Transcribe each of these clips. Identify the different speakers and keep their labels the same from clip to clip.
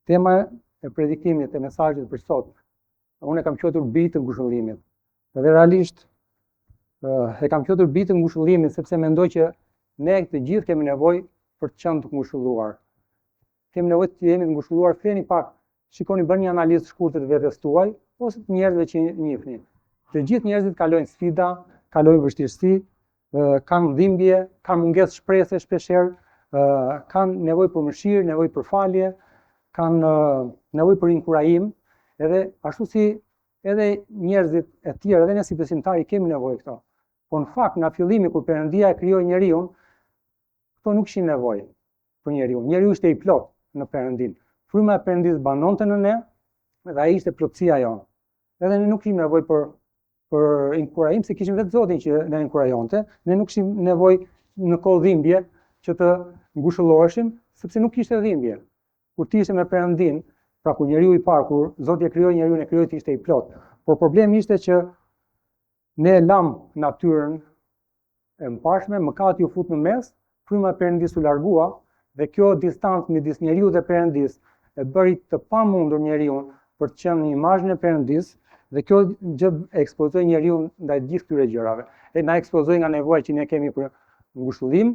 Speaker 1: Tema e predikimit e mesazhit për sot, unë e kam quajtur bijtë të ngushëllimit. Dhe realisht e kam quajtur bijtë të ngushëllimit sepse mendoj që ne të gjithë kemi nevojë për të qenë të ngushëlluar. Kemi nevojë të jemi të ngushëlluar, theni pak, shikoni, bëni një analizë të shkurtër të vetes tuaj ose të njerëzve që njihni. Të gjithë njerëzit kalojnë sfida, kalojnë vështirësi, kanë dhimbje, kanë mungesë shprese shpeshherë, kanë nevojë për mëshirë, nevojë për falje, kanë nevojë për inkurajim, edhe ashtu si edhe njerëzit e tjerë, edhe ne si besimtarë kemi nevojë këto. Po në fakt nga fillimi kur Perëndia e krijoi njeriu, këto nuk kishin nevojë për njeriu. Njeriu ishte i plot në Perëndin. Fryma e Perëndisë banonte në ne dhe ai ishte plotësia jonë. Edhe ne nuk kishim nevojë për inkurajim, se kishim vetë Zotin që na inkurajonte. Ne nuk kishim nevojë në kohë dhimbje që të ngushëlloheshim, sepse nuk kishte dhimbje. Kur ti ishe me Perëndin, pra kur njeriu i parë, kur Zoti e krijoi njeriu, e krijoi ishte i plot. Por problemi ishte që ne lam natyrën e mparshme, mëkati u fut në mes, fryma e Perëndisë u largua dhe kjo distancë midis njeriu dhe Perëndisë e bëri të pamundur njeriu për të qenë në imazhin e Perëndisë, dhe kjo gjë e ekspozoi njeriu ndaj gjithë këtyre gjërave. E na ekspozoi nga nevoja që ne kemi për ngushëllim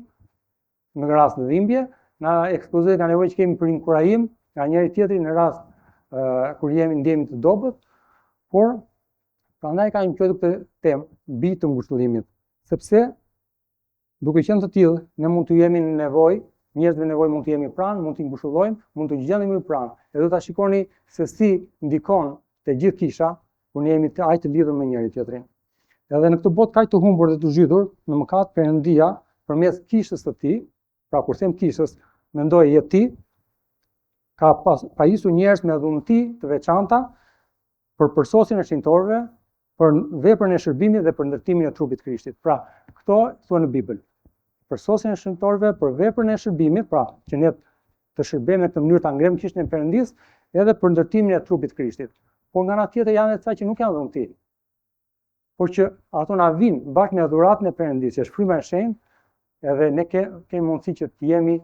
Speaker 1: në rast të dhimbje, na ekspozoi nga nevoja që kemi për inkurajim nga njëri tjetri në rast kur ndjehemi të dobët, por prandaj kam quajtur këtë temë bijtë të ngushëllimit, sepse duke qenë të tillë, ne mund të jemi në nevojë, njerëzve nevojë mund të jemi pranë, mund të ngushëllojmë, mund të gjendemi pranë. E do ta shikoni se si ndikon te gjithë kisha kur ne jemi aq të lidhur me njëri tjetrin. Edhe në këtë botë kaq të humbur dhe të zhytur në mëkat, Perëndia përmes kishës së tij, pra kur them kishës, mendoj je ti, ka pajisur njerëz me dhunti të veçanta për përsosjen e shenjtorëve, për veprën e shërbimit dhe për ndërtimin e trupit të Krishtit. Pra, këto thuhen në Bibël. Përsosjen e shenjtorëve për veprën e shërbimit, pra që ne të shërbejmë në këtë mënyrë ta ngrem kishën e Perëndisë, edhe për ndërtimin e trupit të Krishtit. Por nga ana tjetër janë edhe ca që nuk janë dhunti, por që ato na vinë bashkë me dhuratën e Perëndisë, që është fryma e shenjtë, edhe ne kemi mundësi që të jemi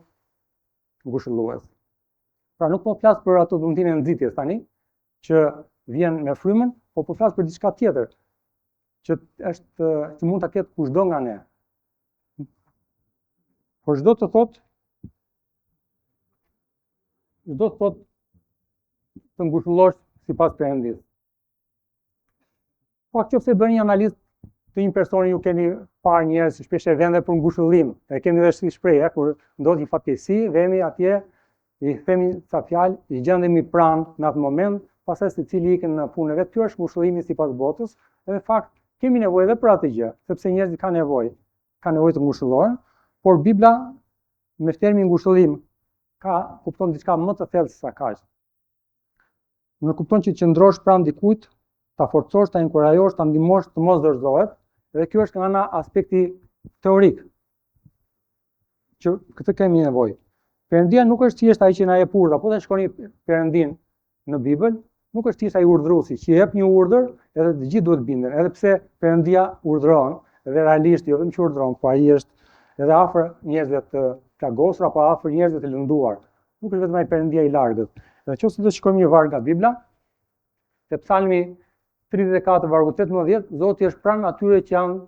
Speaker 1: ngushëllues. Pra nuk po flas për ato dhuntinë e nxitjes tani, që vjen me frymën, po flas për diçka tjetër, që mund ta ketë kushdo nga ne. Por çdo të thotë të ngushëllosh sipas Perëndisë. Po nëse bëni një analizë të një personi, ju keni parë njerëz shpesh e vende për ngushëllim. E kemi edhe si shprehje kur ndodh një fatkeqësi, vemi atje, i themi ca fjalë, i gjendemi pranë në atë moment, pastaj secili ikën në punën e vet. Ky është ngushëllimi sipas botës, dhe në fakt kemi nevojë edhe për atë gjë, sepse njerëzit kanë nevojë të ngushëllohen, por Bibla me termin ngushëllim kupton diçka më të thellë se sa kaq. Në kupton që qëndrosh pranë dikujt, ta forcosh, ta inkurajosh, ta ndihmosh të mos dorëzohet, dhe kjo është nga ana aspekti teorik, që këtë kemi nevojë. Perëndia nuk është thjesht ai që na jep urdhra, po ta shikoni Perëndin në Bibël, nuk është thjesht ai urdhëruesi që jep një urdhër edhe të gjithë duhet binden. Edhe pse Perëndia urdhëron, dhe realisht jo vetëm që urdhëron, po ai është edhe afër njerëzve të plagosur apo afër njerëzve të lënduar. Nuk është vetëm ai Perëndia i largët. Dhe nëse do të shikojmë një varg nga Bibla, te Psalmi 34 vargu 18, Zoti është pranë atyre që janë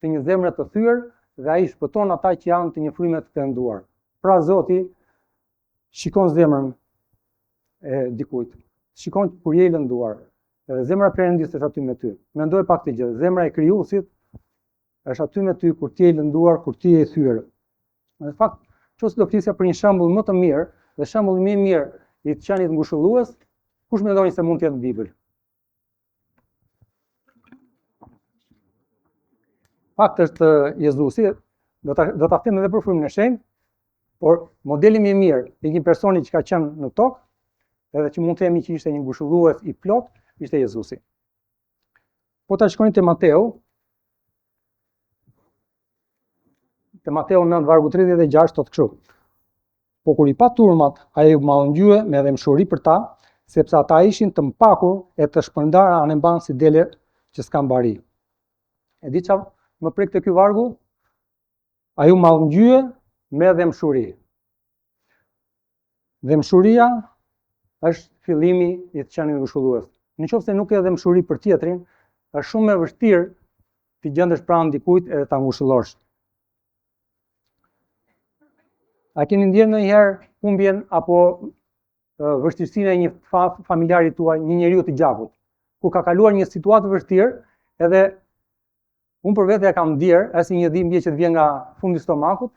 Speaker 1: të një zemre të thyer dhe ai shpëton ata që janë të një fryme të penduar. Pra Zoti shikon zemrën e dikujt, shikon kur je i lënduar. Dhe zemra e Perëndisë është aty me ty. Mendoj pak këtë gjë, zemra e krijuesit është aty me ty kur ti je i lënduar, kur ti je i thyer. Në fakt, nëse do flisja për një shembull më të mirë, dhe shembulli më i mirë i të qenit ngushëllues, kush mendoni se mund të jetë në Bibël? Fakt është Jezusi, do ta them edhe për frymën e shenjtë, por modeli më i mirë i një personi që ka qenë në tokë, edhe që mund të themi që ishte një ngushëllues i plot, ishte Jezusi. Po ta shikoni te Mateu 9 vargu 36 thotë kështu: Po kur i pa turmat, ai u mallngjye me dëmshuri për ta, sepse ata ishin të mpakur e të shpërndarë anë mban si dele që s'kan mbari. E di çfarë më prek te ky vargu? Ai u mallngjye me dëmshuri. Dëmshuria është fillimi i të qenit ngushëllues. Nëse nuk ke dëmshuri për tjetrin, është shumë e vështirë të gjendesh pranë dikujt edhe ta ngushëllosh. A keni ndjerë ndonjëherë humbjen apo vështirësinë e një familjarit tuaj, një njeriu të gjakut, ku ka kaluar një situatë vështirë, edhe unë për vete e kam ndjerë, as një dhimbje që të vjen nga fundi i stomakut,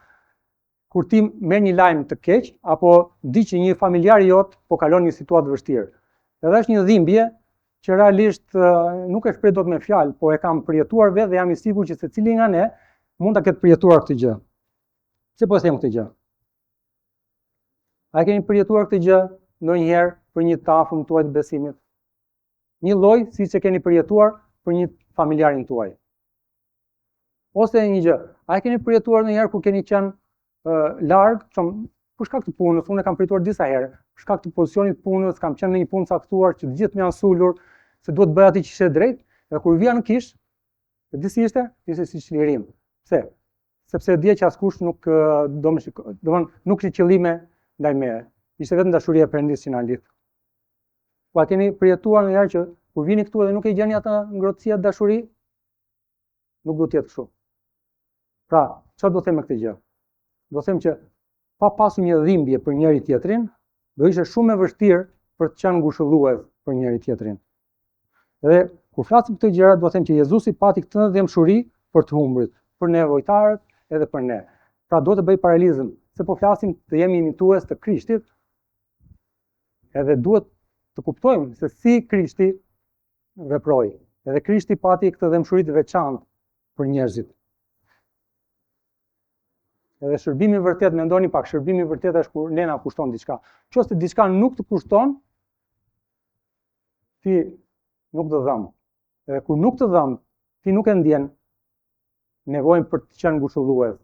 Speaker 1: kur ti merr një lajm të keq apo di që një familjar jot po kalon një situatë vështirë. Edhe është një dhimbje që realisht nuk e shpreh dot me fjalë, po e kam përjetuar vetë dhe jam i sigurt që secili nga ne mund ta ketë përjetuar këtë gjë. Pse po e them këtë gjë? A keni përjetuar këtë gjë ndonjëherë për një të afërm tuaj të besimit? Një lloj siç e keni përjetuar për një familjarin tuaj. Ose një gjë, a keni përjetuar ndonjëherë kur keni qenë larg, për shkak të punës, unë e kam përjetuar disa herë, për shkak të pozicionit të punës, kam qenë në një punë caktuar që të gjithë më janë sulur se duhet bëj atë që ishte drejt, dhe kur vija në kish, e di si ishte si çlirim. Pse? Sepse di që askush nuk nuk kishte qëllime ndaj meje. Ishte vetëm dashuria e Perëndis që na lidh. Po a keni përjetuar ndonjëherë që kur vini këtu dhe nuk e gjeni atë ngrohtësia të dashuri? Nuk do të jetë kështu. Pra, çfarë do të them me këtë gjë? Do them që pa pasur një dhimbje për njëri tjetrin, do ishte shumë e vështirë për të qenë ngushëllues për njëri tjetrin. Dhe kur flasim këtë gjëra, do them që Jezusi pati këtë dëmshuri për të humbrit, për nevojtarët edhe për ne. Pra do të bëj paralelizëm, se po flasim të jemi imitues të Krishtit, edhe duhet të kuptojmë se si Krishti veproi. Edhe Krishti pati këtë dëmshuri të veçantë për njerëzit. Edhe shërbimi i vërtet, mendoni pak, shërbimi i vërtet është kur ne na kushton diçka. Nëse diçka nuk të kushton, ti nuk do dham. Edhe kur nuk të dham, ti nuk e ndjen nevojën për të qenë ngushëllues.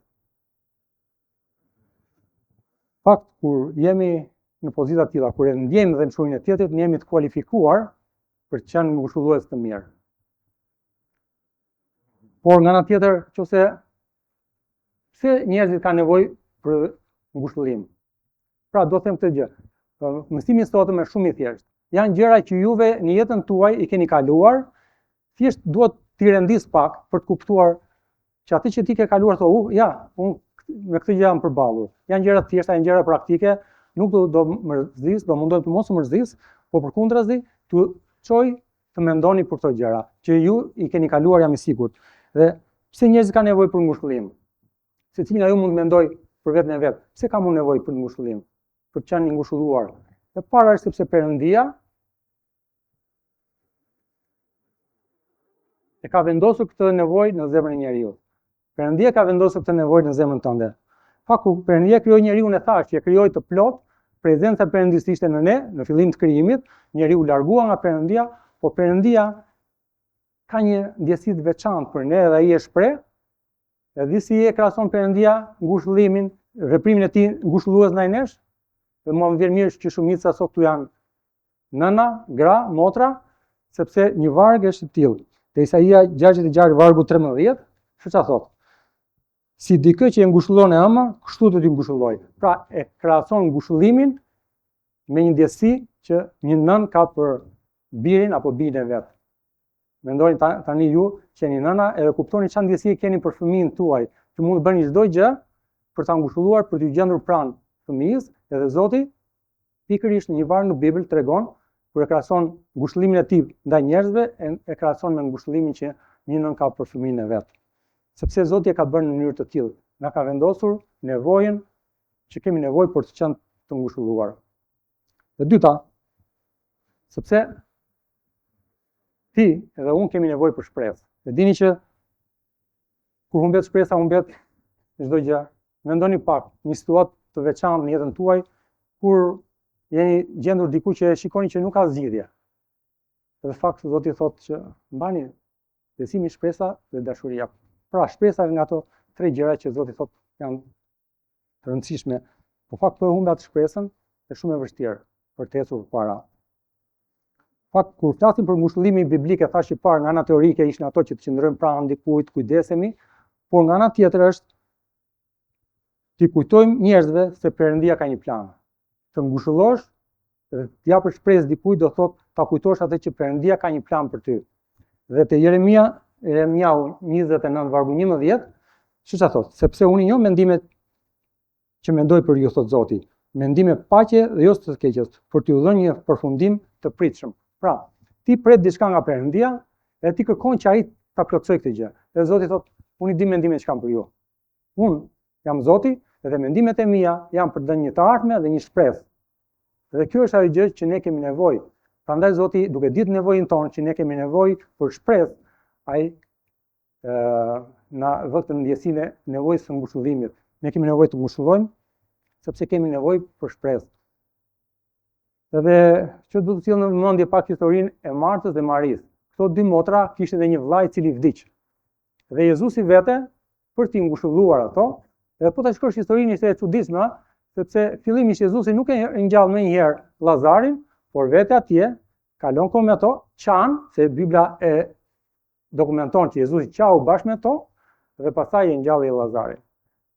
Speaker 1: Fakt, kur jemi në pozita të tilla, kur e ndjejmë dëmshurinë e tjetrit, ne jemi të kualifikuar për të qenë ngushëllues të mirë. Por nga ana tjetër, nëse pse njerëzit kanë nevojë për ngushëllim? Pra, do të them këtë gjë. Mësimi i sotëm është shumë i thjeshtë. Janë gjëra që juve në jetën tuaj i keni kaluar, thjesht duhet t'i rendis pak për të kuptuar që atë që ti ke kaluar thua, ja, unë me këtë gjë jam përballur. Janë gjëra të thjeshta, janë gjëra praktike, nuk do mërzis, do mundohem të mos u mërzis, por përkundrazi, t'u çoj të mendoni për këto gjëra, që ju i keni kaluar, jam i sigurt. Dhe pse njerëzit kanë nevojë për ngushëllim? Secili nga ju mund të mendoj për veten e vet, pse kam unë nevojë për ngushëllim, për të qenë i ngushëlluar? E para është sepse Perëndia e ka vendosur këtë nevojë në zemrën e njeriu. Perëndia ka vendosur këtë nevojë në zemrën tënde. Kur Perëndia krijoi njeriu e thashë që e krijoi të plot, prezenca e Perëndis ishte në ne, në fillim të krijimit, njeriu largua nga Perëndia, por Perëndia ka një ndjesi të veçantë për ne dhe ai e shpreh. Edhe si e krahason Perëndia ngushëllimin, veprimin e tij ngushëllues ndaj nesh, dhe mua më vjen mirë që shumica sot këtu janë nëna, gra, motra, sepse një varg është i tillë. Te Isaia 66 vargu 13, çfarë thotë? Si dikë që e ngushëllon e ëma, kështu do t'i ngushëlloj. Pra e krahason ngushëllimin me një ndjesi që një nën ka për birin apo birin e vet. Mendoni tani ju që jeni nëna edhe kuptoni çfarë ndjesie keni për fëmijën tuaj, që mund të bëni çdo gjë për ta ngushëlluar, për t'i gjendur pranë fëmijës, edhe Zoti pikërisht në një varg në Bibël tregon kur e krahason ngushëllimin e tij ndaj njerëzve, e krahason me ngushëllimin që një nën ka për fëmijën e vet. Sepse Zoti e ka bërë në mënyrë të tillë, na ka vendosur nevojën që kemi nevojë për të qenë të ngushëlluar. E dyta, sepse ti edhe unë kemi nevojë për shpresë. Dhe dini që kur humbet shpresa, humbet çdo gjë. Mendoni pak një situatë të veçantë në jetën tuaj kur jeni gjendur diku që e shikoni që nuk ka zgjidhje. Dhe fakti Zoti thotë që mbani besimi, shpresa dhe dashuria. Pra shpresa nga ato tre gjëra që Zoti thotë janë të rëndësishme. Po fakt po humbi atë shpresën, është shumë e vështirë për të ecur përpara. Fakt, kur flasim për ngushëllimin biblik, e thash që parë nga ana teorike ishin ato që të qëndrojmë pranë dikujt, kujdesemi, por nga ana tjetër është t'i kujtojmë njerëzve se Perëndia ka një plan. Të ngushëllosh Dhe t'japësh shpresë dikujt do thotë ta kujtosh atë që Perëndia ka një plan për ty. Dhe te Jeremiau 29 vargu 11, çu çfarë thotë? Sepse unë njoh mendimet që mendoj për ju, thot Zoti, mendime paqe dhe jo të keqes, për t'ju dhënë një përfundim të pritshëm. Pra, ti pret diçka nga Perëndia dhe ti kërkon që ai ta plotësoj këtë gjë. Dhe Zoti thot, unë i di mendimet që kam për ju. Unë jam Zoti dhe mendimet e mia janë për të dhënë një të ardhme dhe një shpresë. Dhe kjo është ajo gjë që ne kemi nevojë. Prandaj Zoti, duke ditë nevojën tonë që ne kemi nevojë për shpresë, ai na vë të ndjesinë e nevojës së ngushëllimit. Ne kemi nevojë të ngushëllojmë sepse kemi nevojë për shpresë. Edhe që do të sjell në mendje pak historinë e Martës dhe Marisë. Këto dy motra kishin edhe një vllai i cili vdiq. Dhe Jezusi vete për t'i ngushëlluar ato, edhe po ta shikosh historinë ishte e çuditshme, sepse fillimisht Jezusi nuk e ngjall më njëherë Llazarin, por vete atje kalon kohë me ato, qan, se Bibla e dokumenton që Jezusi qau bashkë me to, dhe pastaj e ngjalli Llazarin.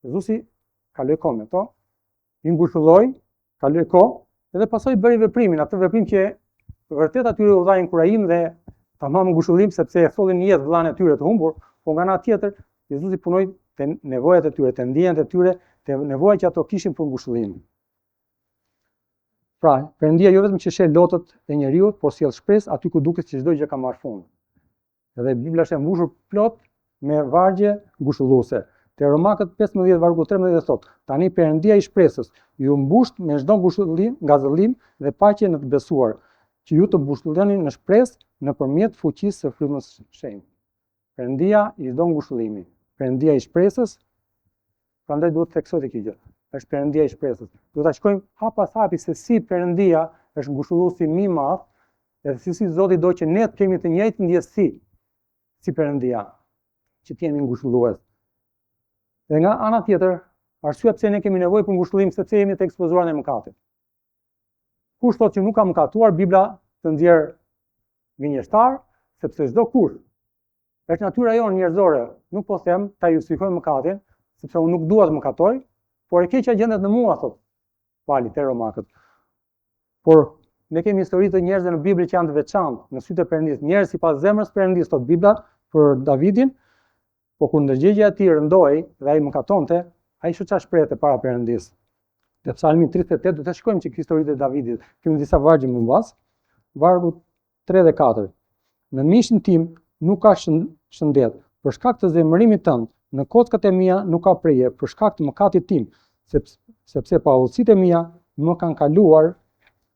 Speaker 1: Jezusi kaloi kohë me to, i ngushëlloi, kaloi kohë, edhe pasoi bëri veprimin, atë veprim që vërtet atyre u dha inkurajim dhe tamam ngushëllim sepse e thollin jetë vllain e tyre të humbur, por nga ana tjetër Jezusi punoi te nevojat e tyre, te ndjenjat e tyre, te nevojat që ato kishin për ngushëllim. Pra, Perëndia jo vetëm që sheh lotët e njeriu, por sjell shpresë aty ku duket se çdo gjë ka marrë fund. Edhe Bibla është e mbushur plot me vargje ngushëlluese. Te Romakët 15 vargu 13 thotë: tani Perëndia i shpresës ju mbusht me çdo ngushëllim, ngazëllim dhe paqe në të besuar, që ju të mbushteni në shpresë nëpërmjet fuqisë së frymës së shenjtë. Perëndia i çdo ngushëllimi, Perëndia i shpresës, prandaj duhet të theksoj kjo gjë. Është Perëndia i shpresës. Do ta shkojmë hap pas hapi se si Perëndia është ngushëlluesi më i madh, edhe si Zoti do që ne të kemi të njëjtën ndjesi si Perëndia, që të jemi ngushëllues. Dhe nga ana tjetër, arsyeja pse ne kemi nevojë për ngushëllim sepse jemi të ekspozuar në mëkatin. Kush thotë që nuk ka mëkatuar, Bibla të nxjerr gënjeshtar, sepse çdo kush është natyra jonë njerëzore, nuk po them ta justifikoj mëkatin, sepse unë nuk dua të mëkatoj, por e keqja gjendet në mua, thot Pali te Romakët. Por ne kemi histori të njerëzve në Bibël që janë të veçantë në sytë e Perëndisë, njerëz sipas zemrës Perëndisë, thot Bibla për Davidin, por kur ndërgjegjja e tij rëndoi dhe ai mëkatonte, ai shoqa shprehte para Perëndisë. Te Psalmi 38 do të shikojmë çik historitë e Davidit. Kemi disa vargje më pas, vargu 3 dhe 4. Në mishin tim nuk ka shëndet, për shkak të zemërimit tënd, në kockat e mia nuk ka preje, për shkak të mëkatit tim, sepse paullësitë e mia më kanë kaluar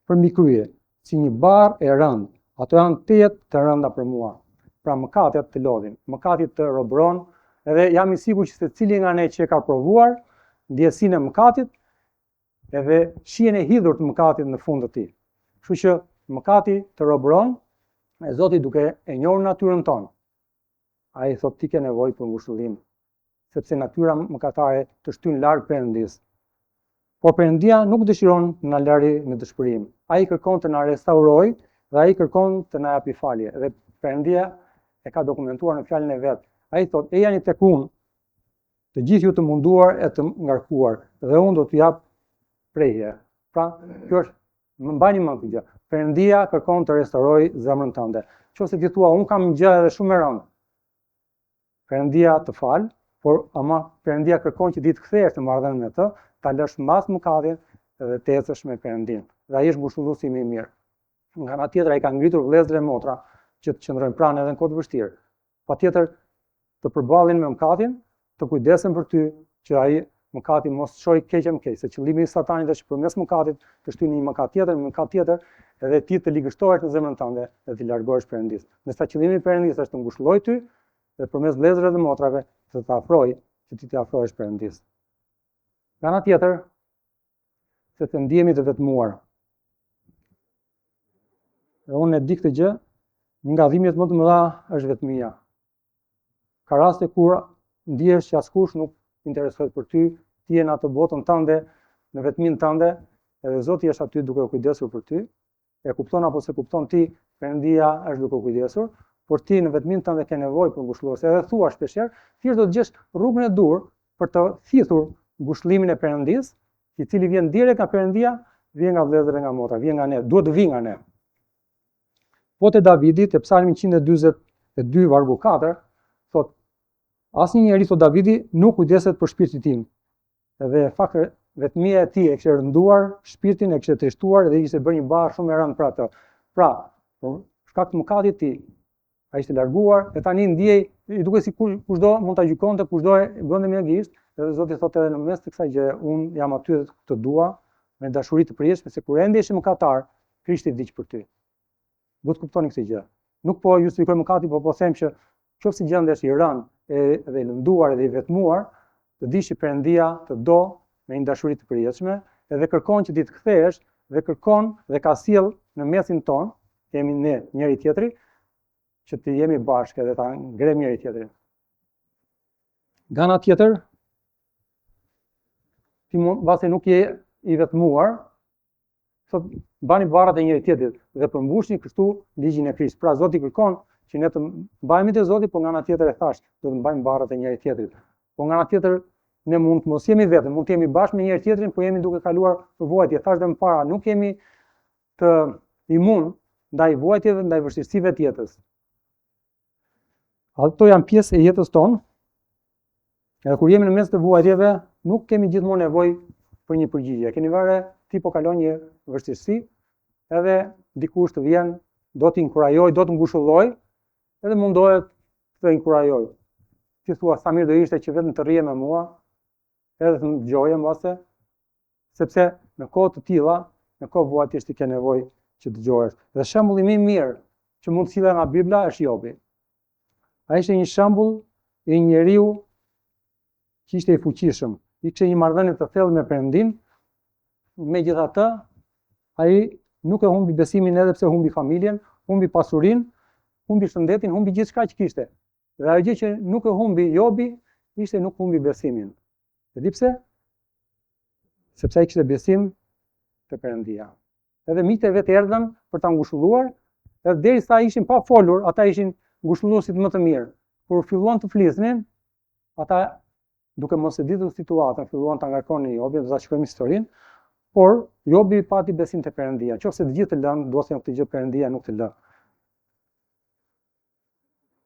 Speaker 1: për mbi krye, si një barë e rëndë. Ato janë tejet të rënda për mua. Pra mëkatet të lodhin, mëkatit të robëron, edhe jam i sigurt që secili nga ne që ka provuar ndjesinë e mëkatit, edhe shijen e hidhur të mëkatit në fund të tij. Kështu që mëkati të robëron, e Zoti duke e njohur natyrën tonë. Ai thotë ti ke nevojë për ngushëllim, sepse natyra mëkatare të shtyn larg Perëndisë. Por Perëndia nuk dëshiron të na larë në dëshpërim. Ai kërkon të na restaurojë dhe ai kërkon të na japë falje. Dhe Perëndia e ka dokumentuar në fjalën e vet. Ai thotë: "Ejani tek unë, të gjithë ju të munduar e të ngarkuar, dhe unë do t'ju jap prehje." Pra, kjo është, më mbani mend këtë gjë. Perëndia kërkon të restaurojë zemrën tënde. Nëse ti thua unë kam një gjë edhe shumë e rëndë, Perëndia të fal, por ama Perëndia kërkon që ti të kthehesh në marrëdhënie me të, ta lësh mbas mëkatin dhe të ecësh me Perëndin. Dhe ai është ngushëlluesi më i mirë. Nga ana tjetër ai ka ngritur vëllezër e motra që të qëndrojnë pranë edhe në kohë të vështirë. Patjetër të përballin me mëkatin, të kujdesen për ty që ai mëkati mos shojë keq më keq, se qëllimi i Satanit është përmes mëkatit të shtyni një mëkat tjetër, edhe ti të ligështohesh në zemrën tënde dhe të largohesh Perëndisë. Nëse qëllimi i Perëndisë është të ngushëllojë ty dhe përmes vëllezërve dhe motrave të të afrojë, që ti të afrohesh Perëndisë. Nga ana tjetër, se të ndihemi të vetmuar. Dhe unë e di këtë gjë, një nga dhimbjet më të mëdha është vetmia. Ka raste kur ndihesh që askush nuk interesohet për ty, ti je në atë botën tënde, në vetminë tënde, edhe Zoti është aty duke u kujdesur për ty. E kupton apo se kupton ti, Perëndia është duke u kujdesur, por ti në vetminë tënde ke nevojë për ngushëllues. Edhe thua shpeshherë, thjesht do të gjesh rrugën e dur për të thithur ngushëllimin e Perëndisë, i cili vjen direkt nga Perëndia, vjen nga vëllezër e nga motra, vjen nga ne, duhet të vi nga ne. Po te Davidi, te Psalmi 142 vargu 4, thot, asnjë njeri, thot Davidi, nuk kujdeset për shpirtin tim. Edhe fakt vetmia e tij e kishte rënduar shpirtin, e kishte trishtuar dhe ishte bërë një barë shumë e rëndë për atë. Pra, për shkak të mëkatit të tij, ai ishte larguar dhe tani ndjej, i duket si kushdo mund ta gjykonte, kushdo e bënte me egoist, edhe Zoti thotë edhe në mes të kësaj gjë, unë jam aty dhe të dua me dashuri të përjetshme, se kur ende ishe mëkatar, Krishti vdiq për ty. Duhet kuptoni këtë gjë. Nuk po justifikoj mëkatin, po them që nëse gjendesh i rënë dhe i lënduar dhe i vetmuar, të dish që Perëndia të do me një dashuri të përjetshme, edhe kërkon që ti të kthehesh dhe kërkon dhe ka sjell në mesin ton, jemi ne njëri tjetri, që të jemi bashkë dhe ta ngrem njëri tjetrin. Nga ana tjetër, ti mbase nuk je i vetmuar, thot bani barrat e njëri tjetrit dhe përmbushni kështu ligjin e Kristit. Pra Zoti kërkon që ne të mbajemi te Zoti, po nga ana tjetër e thash, do të mbajmë barrat e njëri tjetrit. Po nga ana tjetër ne mund të mos jemi vetëm, mund të jemi bashkë me njëri tjetrin, po jemi duke kaluar vuajtje. Thash dhe më para, nuk jemi të imun ndaj vuajtjeve, ndaj vështirësive të jetës. Ato janë pjesë e jetës tonë. Edhe kur jemi në mes të vuajtjeve, nuk kemi gjithmonë nevojë për një përgjigje. Keni vare, ti po kalon një vështirësi, edhe dikush të vjen, do të inkurajoj, do të ngushëlloj, edhe mundohet të inkurajoj. Ti thua, sa mirë do ishte që vetëm të rrije me mua, edhe të më dëgjoje mbase, sepse në kohë të tilla, në kohë vuajtjesh ti ke nevojë që dëgjohesh. Dhe shembulli më i mirë që mund të sillet nga Bibla është Jobi. Ai ishte një shembull i një njeriu që ishte i fuqishëm, i kishte një marrëdhënie të thellë me Perëndin, megjithatë, ai nuk e humbi besimin edhe pse humbi familjen, humbi pasurinë, humbi shëndetin, humbi gjithçka që kishte. Dhe ajo gjë që nuk e humbi Jobi ishte nuk humbi besimin. E di pse? Sepse ai kishte besim te Perëndia. Edhe miqtë e vet erdhën për ta ngushëlluar, edhe derisa ishin pa folur, ata ishin ngushëlluesit më të mirë. Kur filluan të flisnin, ata duke mos e ditur situatën, filluan ta ngarkonin Jobin, do ta shikojmë historinë, por Jobi pati besim te Perëndia. Nëse të gjithë të lënë, duhet të gjë Perëndia nuk të lë.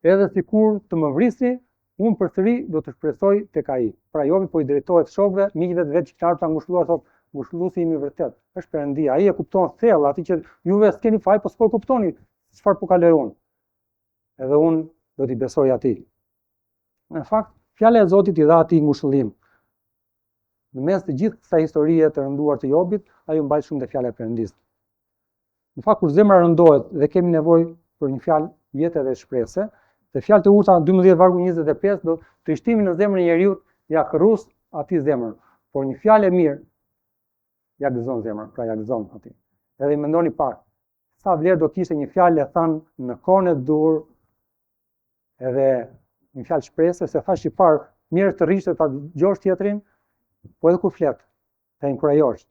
Speaker 1: Edhe sikur të më vrisi, unë përsëri do të shpresoj tek ai. Pra Jobi po i drejtohet shokëve, miqve të vet që kanë ta ngushëlluar, thotë, ngushëlluesi im i vërtet është Perëndia. Ai e kupton thellë atë që juve s'keni faj, po s'po kuptoni çfarë po kaloj unë. Edhe unë do t'i besoj atij. Në fakt, fjala e Zotit i dha atij ngushëllim. Në mes të gjithë kësaj historie të rënduar të Jobit, ai u mbajt shumë te fjala e Perëndis. Në fakt, kur zemra rëndohet dhe kemi nevojë për një fjalë jete dhe shpresë, dhe fjalë të urta 12 vargu 25 do të shtimi në zemrën e njeriu ja kërrus atij zemrën, por një fjalë e mirë ja gëzon zemrën, pra ja gëzon atij. Edhe i mendoni pak, sa vlerë do kishte një fjalë e thënë në kohën e dur, edhe një fjalë shpresë, se thash i parë, mirë të rrish ta dëgjosh tjetrin, po edhe kur flet, ta inkurajosh.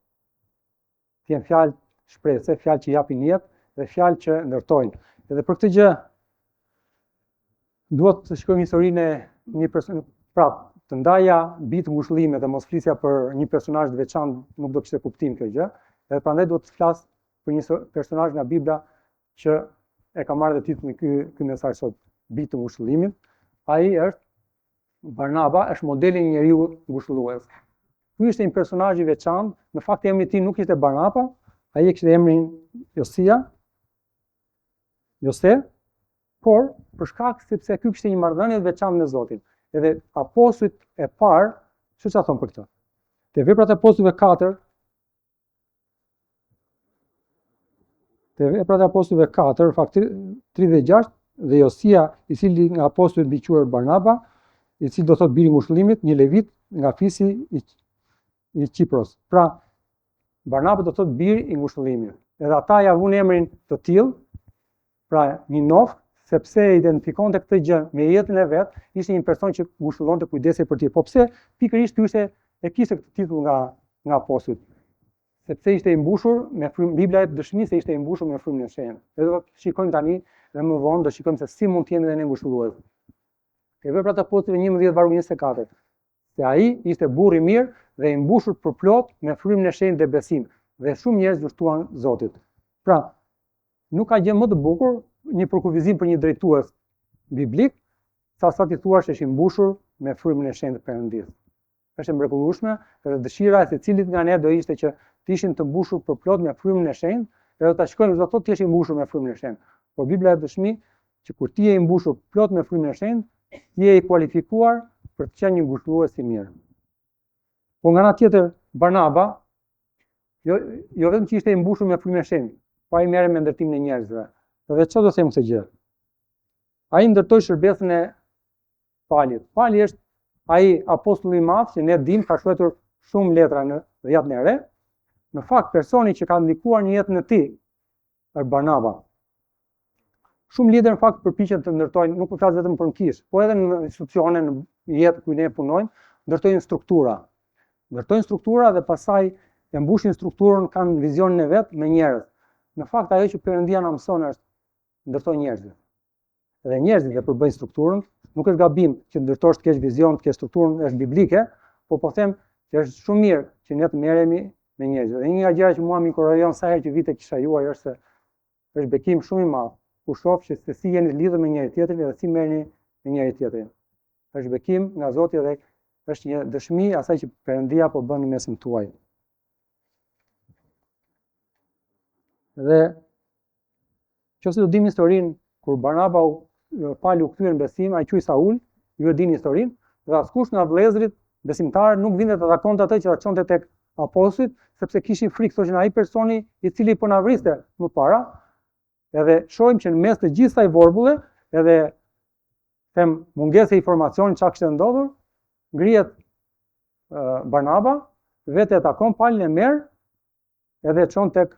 Speaker 1: Të jenë fjalë shpresë, fjalë që japin jetë dhe fjalë që ndërtojnë. Edhe për këtë gjë duhet të shikojmë historinë e një personi, pra të ndaja bitë ngushëllime dhe mos flisja për një personazh të veçantë, nuk do kishte kuptim kjo gjë. Edhe prandaj duhet të flas për një personazh nga Bibla që e ka marrë dhe titullin ky mesazh sot, bitë të ngushëllimit. Ai është Barnaba, është modeli i njeriu ngushëllues. Ky ishte një personazh i veçantë, në fakt emri i tij nuk ishte Barnaba, ai kishte emrin Jose, por për shkak sepse ky kishte një marrëdhënie të veçantë me Zotin. Edhe apostujt e parë, çfarë thonë për këtë? Te Veprat e Apostujve 4, fakt 36, dhe Josia, i cili nga apostujt mbi quajtur Barnaba, i cili do thotë biri i ngushëllimit, një levit nga fisi i Kipros. Pra, Barnaba do thotë biri i ngushëllimit. Edhe ata ja vunë emrin të tillë, pra një nof, sepse identifikonte këtë gjë me jetën e vet, ishte një person që ngushëllonte, kujdesej për ti. Po pse pikërisht ky kishte këtë titull nga apostujt? Sepse ishte i mbushur me frymë, Bibla e dëshmi se ishte i mbushur me frymën e shenjtë. Edhe do shikojmë tani dhe më vonë do shikojmë se si mund të jemi dhe ne ngushëllues. Te Veprat e Apostujve 11 vargu 24. Se ai ishte burr i mirë dhe i mbushur përplot me frymën e shenjtë dhe besim. dhe shumë njerëz u shtuan Zotit. Pra, nuk ka gjë më të bukur një përkufizim për një drejtues biblik, sa ti thua është i mbushur me frymën e shenjtë të Perëndisë. Është e mrekullueshme, edhe dëshira e secilit nga ne do ishte që të ishim të mbushur përplot me frymën e shenjtë, edhe ta shkojmë do thotë ti je i mbushur me frymën e shenjtë. Por Bibla e dëshmi që kur ti je i mbushur plot me frymën e shenjtë, ti je i kualifikuar për të qenë një ngushëllues i mirë. Po nga ana tjetër, Barnaba jo vetëm që ishte i mbushur me frymën e shenjtë, pa i merrem me ndërtimin e njerëzve. Dhe çfarë do të them këtë gjë? Ai ndërtoi shërbesën e Palit. Pali është ai apostulli i madh që ne dim ka shkruar shumë letra në Jetën e Re. Në fakt personi që ka ndikuar në jetën e tij është Barnaba. Shumë lider në fakt përpiqen të ndërtojnë, nuk po flas vetëm për kish, po edhe në institucione, në jetë ku ne punojmë, ndërtojnë struktura. Ndërtojnë struktura dhe pastaj e mbushin strukturën, kanë vizionin e vet me njerëz. Në fakt ajo që Perëndia na mëson është ndërtoj njerëz. Dhe njerëzit që përbëjnë strukturën, nuk është gabim që ndërtosh të kesh vizion, të kesh strukturën, është biblike, po them që është shumë mirë që ne të merremi me njerëzit. Dhe një nga gjërat që mua më inkurajon sa herë që vite kisha juaj është se është bekim shumë i madh ku shoh që se si jeni lidhur me njëri tjetrin dhe si merreni me njëri tjetrin. Është bekim nga Zoti dhe është një dëshmi asaj që Perëndia po bën në mesin tuaj. Dhe nëse do dim historinë kur Barnaba Pali u kthyer në besim, ai quaj Saul, ju e dini historinë, dhe askush nga vëllezërit besimtarë nuk vinte të takonte atë që ta çonte tek apostujt, sepse kishin frikë, thoshin ai personi i cili po na vriste më para. Edhe shohim që në mes të gjithë kësaj vorbulle, edhe them mungese informacioni çka kishte ndodhur, ngrihet Barnaba, vetë e takon Palin e merr edhe e çon tek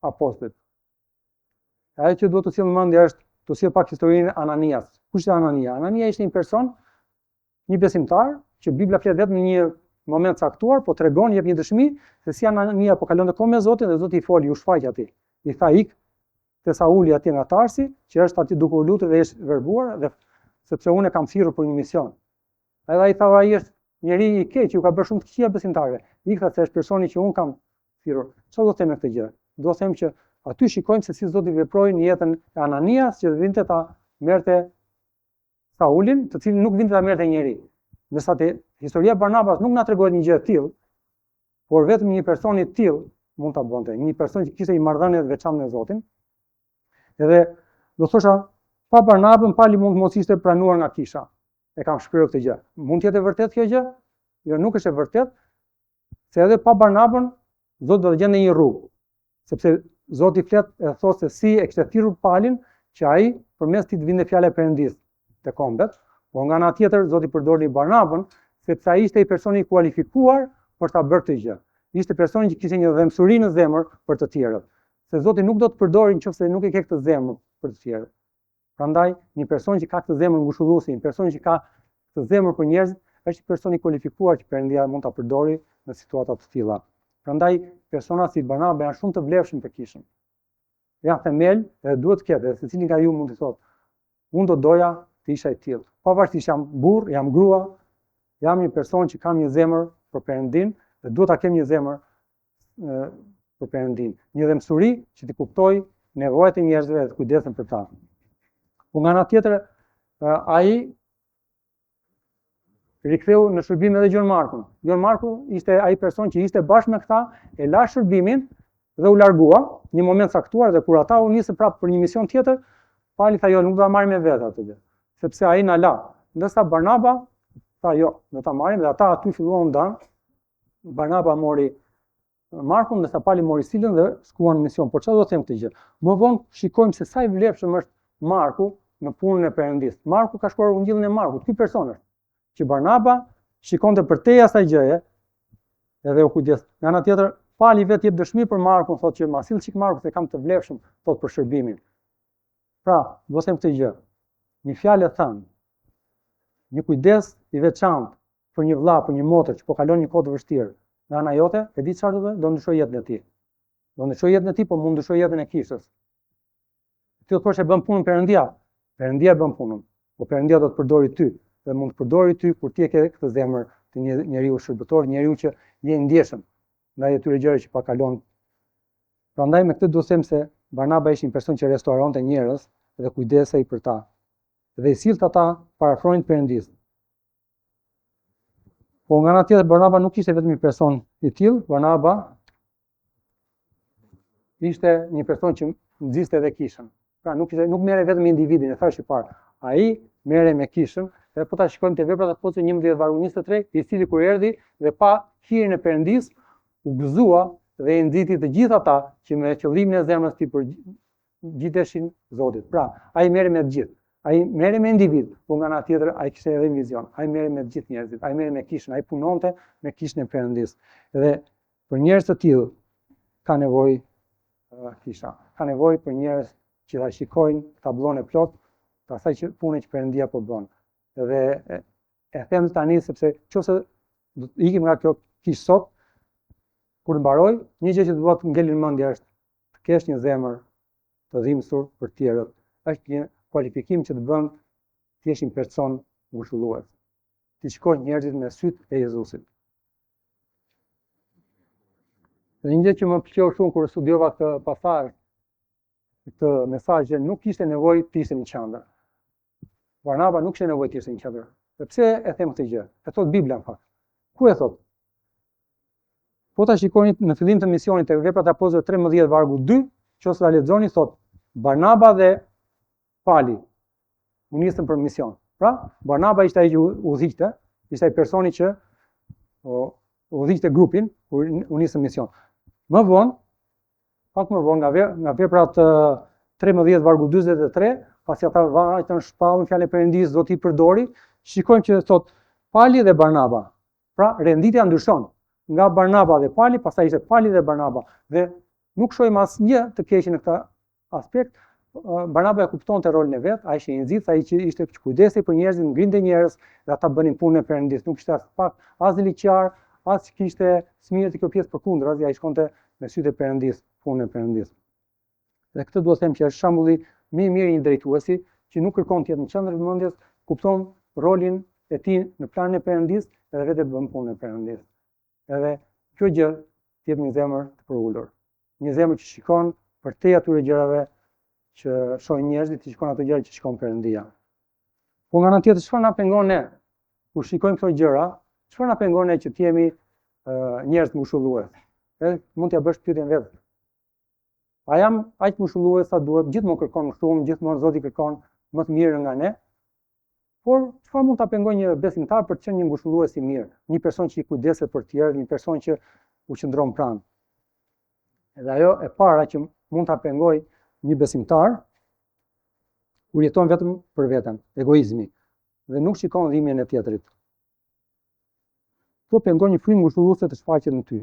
Speaker 1: apostujt. Ajo që duhet të sjell në mendje është të sjell pak historinë e Ananias. Kush është Anania? Anania ishte një person, një besimtar, që Bibla flet vetëm në një moment caktuar, po tregon, jep një dëshmi se si Anania po kalonte kohë me Zotin dhe Zoti i foli, u shfaq atij. I tha ik te Sauli atje nga Tarsi, që është aty duke u lutur dhe është verbuar dhe sepse unë kam thirrur për një mision. Edhe ai tha ai është njeri i keq, ju ka bërë shumë të këqija besimtarëve. I tha se është personi që unë kam thirrur. Çfarë do të them me këtë gjë? Do të them që aty shikojmë se si Zoti veproi në jetën e Ananias, që vinte ta merrte Saulin, të cilin nuk vinte ta merrte njeri. Ndërsa historia e Barnabas nuk na tregon një gjë të tillë, por vetëm një person i tillë mund ta bënte, një person që kishte një marrëdhënie të veçantë me Zotin. Edhe do thosha, pa Barnabën Pali mund mos ishte pranuar nga kisha. E kam shprehur këtë gjë. Mund të jetë e vërtetë kjo gjë? Jo, nuk është e vërtetë, se edhe pa Barnabën Zoti do të gjende një rrugë. Sepse Zoti flet e thotë se si e kishte thirrur Palin që ai përmes tij të vinte fjala e Perëndisë te kombet, por nga ana tjetër Zoti përdori Barnabën sepse ai ishte i personi i kualifikuar për ta bërë këtë gjë. Ishte personi që kishte një dhëmsuri në zemër për të tjerët. Se Zoti nuk do të përdorë nëse nuk e ke këtë zemër për të tjerët. Prandaj një person që ka këtë zemër ngushëlluese, një person që ka këtë zemër për njerëzit, është një person i kualifikuar që Perëndia mund ta përdorë në situata të tilla. Prandaj persona si Barnaba janë shumë të vlefshëm për kishën. Janë themel dhe duhet të ketë, se secili nga ju mund të thotë, unë do doja të isha i tillë. Pavarësisht jam burr, jam grua, jam një person që kam një zemër për Perëndin dhe duhet ta kem një zemër për Perëndin. Një dhëmsuri që të kuptoj nevojat e njerëzve dhe të kujdesem për ta. Po nga ana tjetër, ai riktheu në shërbim edhe Gjon Markun. Gjon Marku ishte ai person që ishte bashkë me këta, e la shërbimin dhe u largua në një moment caktuar dhe kur ata u nisën prapë për një mision tjetër, Pali tha jo, nuk do ta marrim me vetë atë gjë, sepse ai na la. Ndërsa Barnaba tha jo, do ta marrim dhe ata aty filluan ndan. Barnaba mori Markun, ndërsa Pali mori Silën dhe shkuan në mision. Por çfarë do të them këtë gjë? Më vonë shikojmë se sa i vlefshëm është Marku në punën e Perëndisë. Marku ka shkuar ungjillin e Markut. Ky person është që Barnaba shikonte përtej asaj gjëje edhe u kujdes. Nga ana tjetër, Pali vetë jep dëshmi për Markun, thotë që ma sill çik Marku se kam të vlefshëm, thotë për shërbimin. Pra, do të them këtë gjë. Një fjalë thënë, një kujdes i veçantë për një vëlla, për një motër që po kalon një kohë të vështirë. Nga ana jote, e di çfarë do të bëj? Do ndryshoj jetën e tij. Do ndryshoj jetën e tij, po mund ndryshoj jetën e kishës. Ti thua se bën punën Perëndia. Perëndia bën punën, po Perëndia do të përdori ty dhe mund të përdori ty kur ti e ke këtë zemër të një njeriu shërbëtor, njeriu që je i ndjeshëm ndaj atyre gjërave që pa kalon Prandaj me këtë do të them se Barnaba ishte një person që restauronte njerëz dhe kujdesej për ta. Dhe i sillte ata para fronit Perëndis. Po nga ana tjetër Barnaba nuk ishte vetëm një person i tillë, Barnaba ishte një person që nxiste edhe kishën. Pra nuk merrej vetëm individin, e thash parë. Ai merrej me kishën, dhe po ta shikojmë te veprat e apostujve 11 vargu 23, i cili kur erdhi dhe pa hirin e Perëndis, u gëzua dhe i nxiti të gjithë ata që me qëllimin e zemrës tij përgjiteshin Zotit. Pra, ai merrej me të gjithë. Ai merrej me individ, por nga ana tjetër ai kishte edhe vizion. Ai merrej me të gjithë njerëzit, ai merrej me kishën, ai punonte me kishën e Perëndis. Dhe për njerëz të tillë ka nevojë kisha. Ka nevojë për njerëz që ta shikojnë tablon e plot të asaj që punë që Perëndia po bën. Dhe e them tani sepse nëse do të ikim nga kjo kishë sot, kur mbaroj, një gjë që duhet të ngelin mendja është të kesh një zemër të dhimbësur për të tjerët. Është një kualifikim që të bën të jesh një person ngushëllues. Ti shikoj njerëzit me sytë e Jezusit. Dhe një gjë që më pëlqeu shumë kur studiova këtë pasazh, këtë mesazh, nuk kishte nevojë të ishte në qendër. Barnaba nuk kishte nevojë të ishte në qendër. Pse e them këtë gjë? E thot Bibla në fakt. Ku e thot? Po ta shikoni në fillim të misionit te Veprat e Apostujve 13 vargu 2, nëse ta lexoni thot Barnaba dhe Pali u nisën për mision. Pra, Barnaba ishte ai që udhëhiqte, ishte ai personi që udhëhiqte grupin kur u nisën mision. Më vonë, pak më vonë nga Veprat 13 vargu 43, pasi ata vajtën shpallën fjalën e Perëndis, do t'i përdori, shikojmë që thot Pali dhe Barnaba. Pra, renditja ndryshon nga Barnaba dhe Pali, pastaj ishte Pali dhe Barnaba. Dhe nuk shohim asnjë të keqe në këtë aspekt. Barnaba e kuptonte rolin e vet, ai ishte i nxit, ai që ishte kujdesej për njerëzit, ngrinte njerëz dhe ata bënin punën e Perëndis. Nuk ishte as pak as liçar, as kishte smirë të kjo pjesë përkundër, ai shkonte me sytë e Perëndis, punën e Perëndis. Dhe këtë duhet të them që është shembulli më i mirë i një drejtuesi që nuk kërkon të jetë në qendër të mendjes, kupton rolin e tij në planin e Perëndis dhe vetë bën punën e Perëndis. Edhe kjo gjë të jetë një zemër të përulur, një zemër që shikon përtej atyre gjërave që shohin njerëzit, që shikon ato gjëra që shikon Perëndia. Po nga ana tjetër, çfarë na pengon ne kur shikojmë këto gjëra? Çfarë na pengon ne që të jemi njerëz të ngushëllues? Edhe mund t'ia bësh pyetjen vetë. A jam aq ngushëllues sa duhet? Gjithmonë kërkon shumë, gjithmonë Zoti kërkon më të mirë nga ne. Por çfarë mund ta pengojë një besimtar për të qenë një ngushëllues i mirë, një person që i kujdeset për të tjerë, një person që u qëndron pranë? Edhe ajo e para që mund ta pengojë një besimtar kur jeton vetëm për veten, egoizmi, dhe nuk shikon dhimbjen e tjetrit. Kjo pengon një frymë ngushëlluese të shfaqet në ty.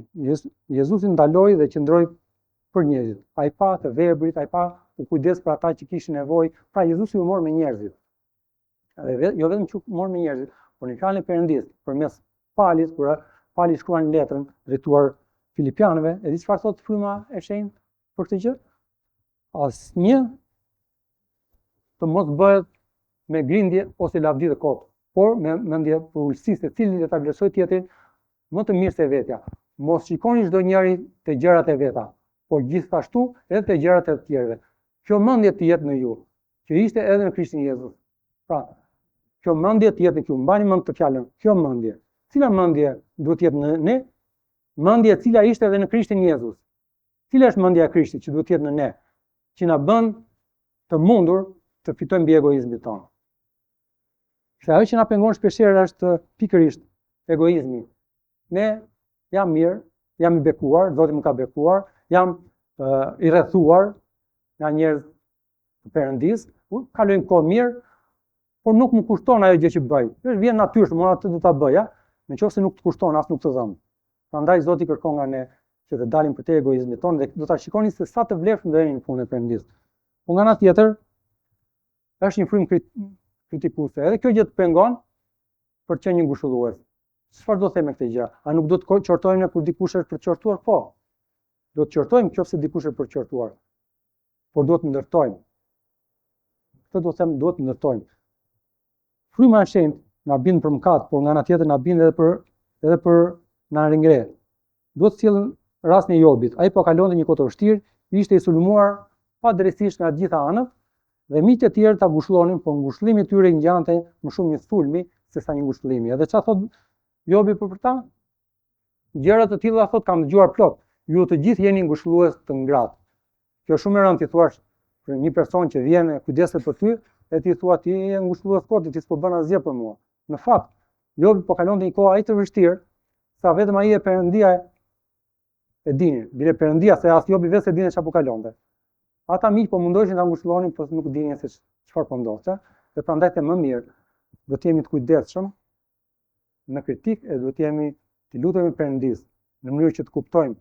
Speaker 1: Jezusi ndaloi dhe qëndroi për njerëzit. Ai pa të verbrit, ai pa u kujdes për ata që kishin nevojë. Pra Jezusi u mor me njerëzit. Edhe jo vetëm që mor me njerëzit, por në fjalën e Perëndis, përmes Palit, kur Pali shkruan letrën drejtuar Filipianëve, e di çfarë thotë fryma e shenjtë për këtë gjë? Asnjë të mos bëhet me grindje ose lavdi të kotë, por me mendje për ulësisë, secili ta vlerësoj tjetrin më të mirë se vetja. Mos shikoni çdo njeri te gjërat e veta, por gjithashtu edhe te gjërat e të tjerëve. Kjo mendje të jetë në ju, që ishte edhe në Krishtin Jezus. Pra, kjo mendje të jetë në ju, mbani mend të fjalën, kjo mendje. Cila mendje duhet të jetë në ne? Mendja e cila ishte edhe në Krishtin Jezus. Cila është mendja e Krishtit që duhet të jetë në ne, që na bën të mundur të fitojmë mbi egoizmin tonë. Se ajo që na pengon shpeshherë është pikërisht egoizmi. Ne jam mirë, jam i bekuar, Zoti më ka bekuar, jam i rrethuar nga njerëz të Perëndis, kalojmë kohë mirë, por nuk më kushton ajo gjë që bëj. Është vjen natyrshëm, unë atë do ta bëja, nëse nuk të kushton as nuk të dhëm. Prandaj Zoti kërkon nga ne që të dalim për te egoizmit tonë dhe do ta shikoni se sa të vlefshëm do jeni në punën e Perëndis. Po nga ana tjetër, është një frymë kritikuese. Edhe kjo gjë të pengon për të qenë një ngushëllues. Çfarë do të them me këtë gjë? A nuk do të qortojmë kur dikush është për të qortuar? Po. Do të qortojmë nëse dikush është për të qortuar. Por do të ndërtojmë. Këtë do të them, duhet të ndërtojmë. Fryma e shenjtë na bind për mëkat, por nga ana tjetër na bind edhe për na ringre. Duhet të cilën rastin e Jobit. Ai po kalonte një kohë të vështirë, ishte i sulmuar pa drejtësisht nga të gjitha anët, dhe miqtë e tjerë ta ngushëllonin, por ngushëllimi i tyre ngjante më shumë një sulmi se sa një ngushëllimi. Edhe çfarë thot Jobi për ta? Gjëra të tilla thot kam dëgjuar plot. Ju të gjithë jeni ngushëllues të ngratë. Kjo është shumë e rëndë ti thuash për një person që vjen e kujdeset për ty, e ti thua ti je ngushëllues kot, ti s'po bën asgjë për mua. Në fakt, Jobi po kalonte një kohë aq të vështirë, sa vetëm ai e Perëndia e dinin. Bile Perëndia se as Jobi vetë se dinte çfarë po kalonte. Ata miq po mundoheshin ta ngushëllonin, por nuk dinin se çfarë po ndodhte. Dhe prandaj të më mirë do të jemi të kujdesshëm në kritikë e do të jemi të lutemi Perëndis në mënyrë që të kuptojmë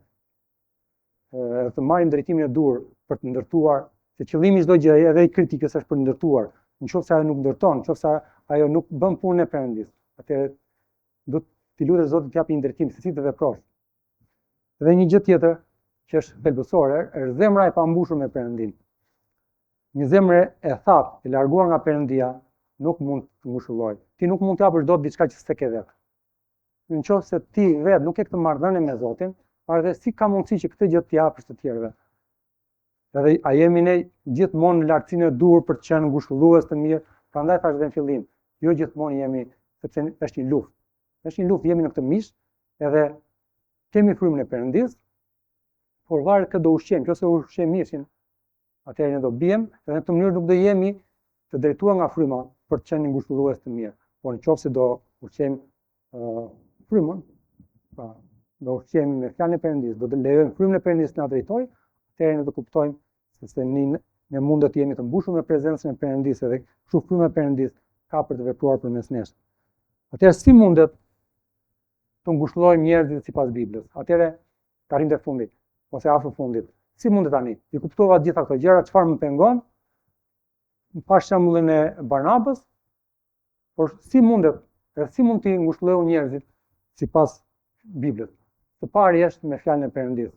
Speaker 1: të marrim drejtimin e dur për të ndërtuar, se qëllimi çdo gjë edhe i kritikës është për të ndërtuar. Nëse ajo nuk ndërton, nëse ajo nuk bën punën e Perëndis, atëherë do të lutesh Zotit të japë një drejtim se si të veprosh. Dhe një gjë tjetër që është thelbësore, është zemra e pambushur me Perëndin. Një zemër e thatë, e larguar nga Perëndia, nuk mund të ngushëllojë. Ti nuk mund të japësh dot diçka që s'e ke vetë. Nëse ti vetë nuk ke këtë marrëdhënie me Zotin, atëherë si ka mundësi që këtë gjë të japësh të tjerëve? Edhe a jemi ne gjithmonë në lartësinë e dur për të qenë ngushëllues të mirë? Prandaj thash edhe në fillim, jo gjithmonë jemi, sepse është një luftë. Është një luftë, jemi në këtë mish, edhe kemi frymën e Perëndis, por varet kë do ushqejmë. Nëse ushqejmë mishin, atëherë ne do bijmë, edhe në këtë mënyrë nuk do jemi të drejtuar nga fryma për të qenë ngushëllues të mirë. Por nëse do ushqejmë frymën, pra do ushqejmë me fjalën e Perëndis, do të lejojmë frymën e Perëndis të na drejtojë, atëherë ne do kuptojmë se ne mund të jemi të mbushur me prezencën e Perëndis, edhe kështu fryma e Perëndis ka për të vepruar përmes nesh. Atëherë si mundet të ngushëllojmë njerëzit sipas Biblës? Atëherë të arrim te fundi, ose afër fundit. Si mundet tani? I kuptova të gjitha këto gjëra, çfarë më pengon? Pa shembullin e Barnabës, por si mundet, si mund të ngushëllojë njerëzit sipas Biblës? Së pari është me fjalën e Perëndis.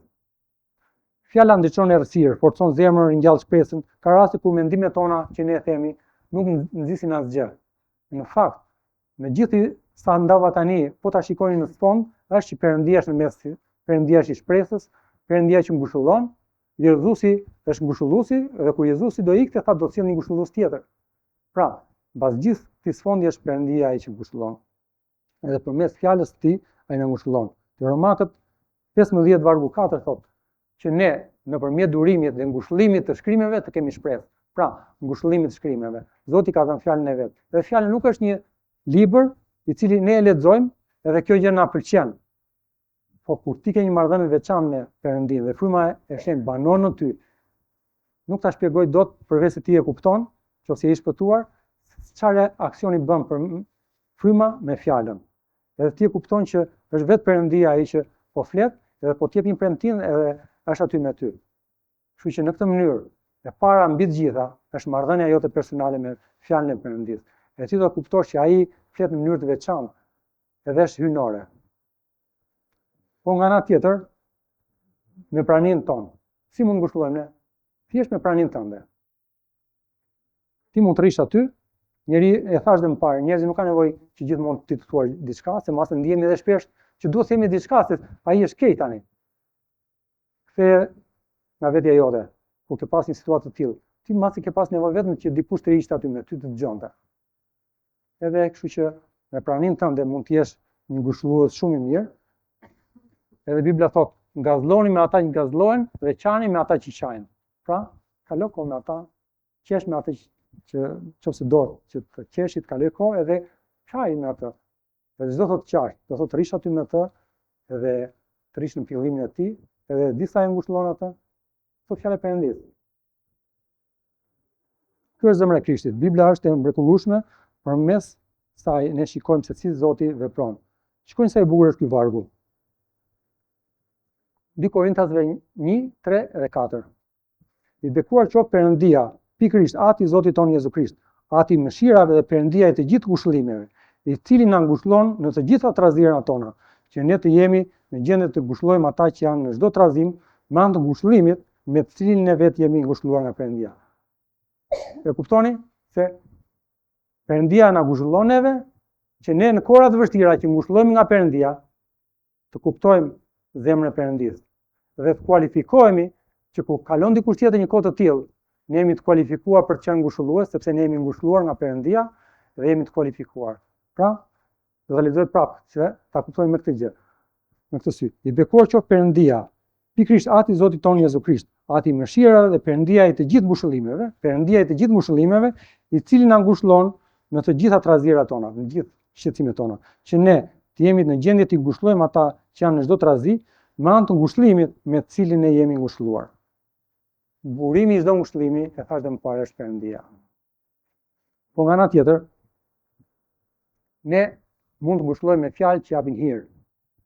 Speaker 1: Fjala ndriçon errësirë, forcon zemrën, ringjall shpresën. Ka raste kur mendimet tona që ne themi nuk nxisin asgjë. Në fakt, me gjithë sa ndava tani, po ta shikoni në fond, është që Perëndia është në mes, Perëndia është i shpresës, Perëndia që ngushëllon, Jezusi është ngushëlluesi, dhe kur Jezusi do ikte, tha do të sjellë një ngushëllues tjetër. Pra, mbas gjithë këtij sfondi është Perëndia ai që ngushëllon. Edhe përmes fjalës së tij ai na ngushëllon. Te Romakët 15 vargu 4 thotë që ne nëpërmjet durimit dhe ngushëllimit të shkrimeve të kemi shpresë. Pra, ngushëllimit të shkrimeve. Zoti ka dhënë fjalën e vet. Dhe fjala nuk është një libër i cili ne e lexojmë edhe kjo gjë na pëlqen. Po kur ti ke një marrëdhënie të veçantë me Perëndin dhe fryma e shenjtë banon në ty, nuk ta shpjegoj dot përveç se ti e kupton, nëse je i shpëtuar, çfarë aksioni bën për fryma me fjalën. Edhe ti e kupton që është vetë Perëndia ai që po flet edhe po t'jep një premtim edhe është aty me ty. Kështu që në këtë mënyrë, e para mbi të gjitha, është marrëdhënia jote personale me fjalën e Perëndis. E ti do të kuptosh që ai flet në mënyrë të veçantë, edhe është hyjnore. Po nga ana tjetër, me praninë tonë. Si mund ngushëllojmë ne? Thjesht me praninë tënde. Ti mund të rish aty, njëri e thash dhe më parë, njerëzit nuk kanë nevojë që gjithmonë ti të thuash diçka, se mos të ndihemi edhe shpesh që duhet të themi diçka se ai është keq tani. Kthej nga vetja jote, kur ke pas një situatë të tillë, ti masi ke pas nevojë vetëm që dikush të ishte aty me ty të dëgjonte. Edhe kështu që me praninë tënde mund të jesh një ngushëllues shumë i mirë. Edhe Bibla thotë, ngazlloni me ata që ngazllohen dhe qani me ata që qajnë. Pra, kalo kohë me ata, qesh me ata që nëse do që të qeshit, kaloj kohë edhe qaj me ata. Dhe çdo thotë qaj, do thotë rish aty me të, edhe të rish në fillimin e tij, edhe disa e ngushëllon ata, thotë fjalë e Perëndis. Ky është zemra e Krishtit. Bibla është e mrekullueshme, përmes saj ne shikojmë se si Zoti vepron. Shikojmë sa i bukur është ky vargu. 2 Korintasve 1, 3 dhe 4. I bekuar qoftë Perëndia, pikërisht Ati i Zotit tonë Jezu Krisht, Ati i mëshirave dhe Perëndia e të gjithë ngushëllimeve, i cili na ngushëllon në të gjitha trazirana tona, që ne të jemi në gjendje të ngushëllojmë ata që janë në çdo trazim, me anë të ngushëllimit me të cilin ne vetë jemi ngushëlluar nga Perëndia. E kuptoni se Perëndia na ngushëllon neve, që ne në kohëra të vështira që ngushëllohemi nga Perëndia, të kuptojmë zemrën e Perëndis dhe të kualifikohemi që kur kalon dikush tjetër një kohë të tillë, ne jemi të kualifikuar për të qenë ngushëllues, sepse ne jemi ngushëlluar nga Perëndia dhe jemi të kualifikuar. Pra, do ta lexoj prapë, që ta kuptojmë me këtë gjë. Me këtë sy. I bekuar qoftë Perëndia, pikërisht Ati Zoti tonë Jezu Krisht, Ati i mëshirave dhe Perëndia i të gjithë ngushëllimeve, Perëndia i të gjithë ngushëllimeve, i cili na ngushëllon në të gjitha trazirat tona, në gjithë shqetësimet tona, që ne të jemi në gjendje të ngushëllojmë ata që janë në çdo trazi, me anë të ngushëllimit me të cilin ne jemi ngushëlluar. Burimi i çdo ngushëllimi, e thash më parë, është Perëndia. Po nga ana tjetër, ne mund të ngushëllojmë me fjalë që japin hir.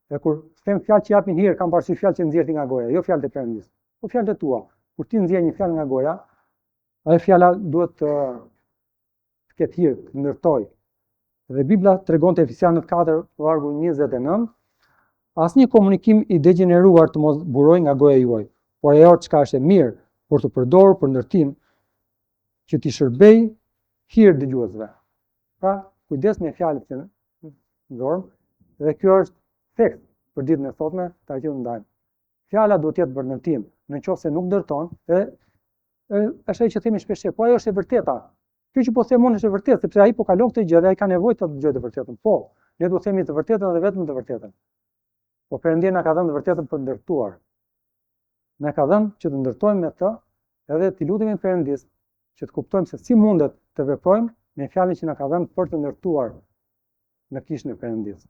Speaker 1: Dhe kur them fjalë që japin hir, kam parasysh fjalë që nxjerrin nga goja, jo fjalët e Perëndis, po fjalët e tua. Kur ti nxjerr një fjalë nga goja, ajo fjala duhet të ketë hir, të ndërtoj. Dhe Bibla tregon te Efesianët 4, vargu 29, asnjë komunikim i degeneruar të mos burojë nga goja juaj, por ajo çka është e mirë për të përdorur për ndërtim, që t'i shërbej hir dëgjuesve. Pra, kujdes me fjalët që ndorm, dhe kjo është thekst për ditën e sotme, ta që ndajmë. Fjala duhet të jetë për ndërtim, nëse nuk ndërton, është ai që themi shpesh, po ajo është e vërteta. Kjo që po them unë është e vërtetë, sepse ai po kalon këtë gjë dhe ai ka nevojë të dëgjojë të vërtetën. Po, ne duhet të themi të vërtetën dhe vetëm të vërtetën. Po Perëndia na ka dhënë të vërtetën për ndërtuar. Na ka dhënë që të ndërtojmë me të, edhe t'i lutemi Perëndis që të kuptojmë se si mundet të veprojmë me fjalën që na ka dhënë për të ndërtuar në kishën e Perëndis.